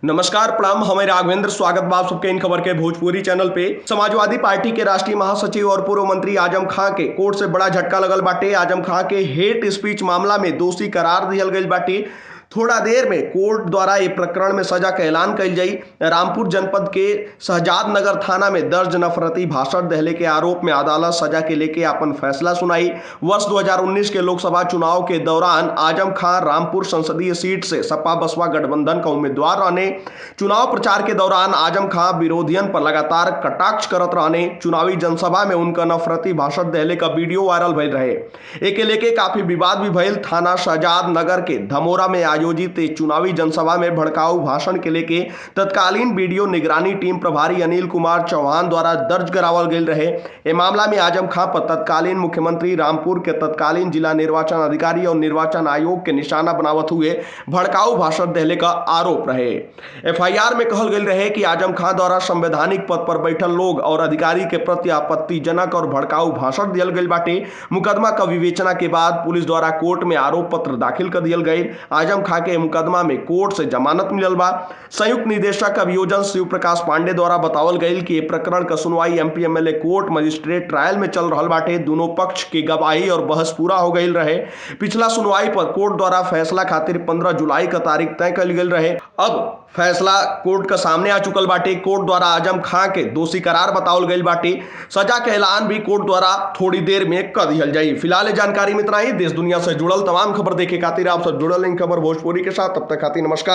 नमस्कार प्रणाम, हमें राघवेंद्र स्वागत बा आप सबके इन खबर के भोजपुरी चैनल पे। समाजवादी पार्टी के राष्ट्रीय महासचिव और पूर्व मंत्री आजम खां के कोर्ट से बड़ा झटका लगल बाटे। आजम खां के हेट स्पीच मामला में दोषी करार दिहल गईल बाटे। थोड़ा देर में कोर्ट द्वारा ये प्रकरण में सजा का ऐलान कइल जाई। रामपुर जनपद के शहजाद नगर थाना में दर्ज नफरती भाषण देहले के आरोप में अदालत सजा के लेके अपन फैसला सुनाई। वर्ष 2019 के लोकसभा चुनाव के दौरान आजम खां रामपुर संसदीय सीट से सपा बसपा गठबंधन का उम्मीदवार रहने। चुनाव प्रचार के दौरान आजम खां विरोधियन पर लगातार कटाक्ष करत रहने। चुनावी जनसभा में उनका नफरती भाषण देहले का वीडियो वायरल भइल रहे। एके लेके काफी विवाद भी भइल। थाना शहजाद नगर के धमोरा में आयोजित चुनावी जनसभा में भड़काऊ भाषण के लेके तत्कालीन वीडियो निगरानी टीम प्रभारी अनिल कुमार चौहान द्वारा दर्ज करावल गई रहे। ये मामला में आजम खां पर तत्कालीन मुख्यमंत्री, रामपुर के तत्कालीन जिला निर्वाचन अधिकारी और निर्वाचन आयोग के निशाना बनावत हुए भड़काऊ भाषण देहले का आरोप रहे। एफआईआर में कहल गई रहे कि आजम खां द्वारा संवैधानिक पद पर बैठल लोग और अधिकारी के प्रति आपत्तिजनक और भड़काऊ भाषण दियल गई बाटे। मुकदमा का विवेचना के बाद पुलिस द्वारा कोर्ट में आरोप पत्र दाखिल कर दियल गई। आजम खां के मुकदमा में कोर्ट से जमानत मिलल बा। संयुक्त निदेशक अभियोजन शिव प्रकाश पांडे द्वारा बतावल गई कि प्रकरण का सुनवाई MP MLA court magistrate trial में चल रहल बाटे। दोनों पक्ष की गवाही और बहस पूरा हो गई रहे। पिछला सुनवाई पर कोर्ट द्वारा फैसला खातिर 15 जुलाई का तारीख तय कल गई रहे। अब फैसला कोर्ट का सामने आ चुकल बाटे। कोर्ट द्वारा आजम खां के दोषी करार बतावल गई बाटे। सजा के ऐलान भी कोर्ट द्वारा थोड़ी देर में कर दिहल जाई। फिलहाल जानकारी में इतना ही। देश दुनिया से जुड़ल तमाम खबर देखे खातिर आप सब जुड़ल इन खबर भोजपुरी के साथ। तब तक खातिर नमस्कार।